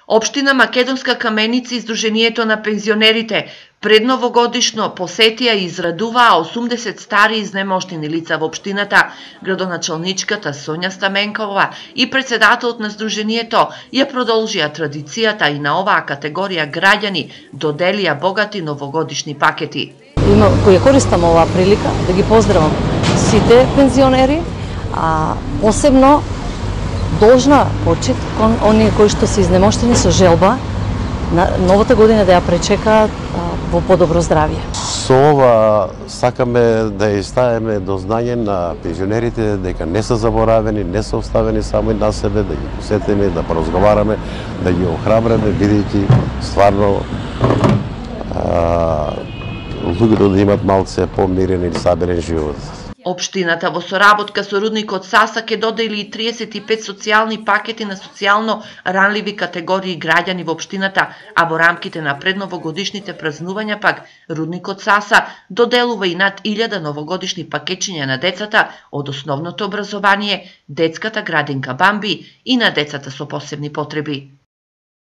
Општина Македонска Каменица и Сдруженијето на пензионерите предновогодишно посетија и израдуваа 80 стари изнемоштени лица во општината. Градоначалничката Сонја Стаменкова и председателот на Сдруженијето ја продолжија традицијата и на оваа категорија граѓани доделија богати новогодишни пакети. Ја користам оваа прилика да ги поздравам сите пензионери, а посебно должна почит кон оние кои што се изнемоштени со желба на новата година да ја пречекаат во подобро здравје. Со ова сакаме да ја ставиме до знање на пензионерите дека не се заборавени, не се оставени само на себе, да ги посетиме, да поразговараме, да ги охрабриме, бидејќи стварно луѓето да имат малце помирен или сабирен живот. Општината во соработка со рудникот Саса ќе додели и 35 социјални пакети на социјално ранливи категории граѓани во општината, а во рамките на предновогодишните празнувања пак рудникот Саса доделува и над 1000 новогодишни пакетчиња на децата од основното образование, детската градинка Бамби и на децата со посебни потреби.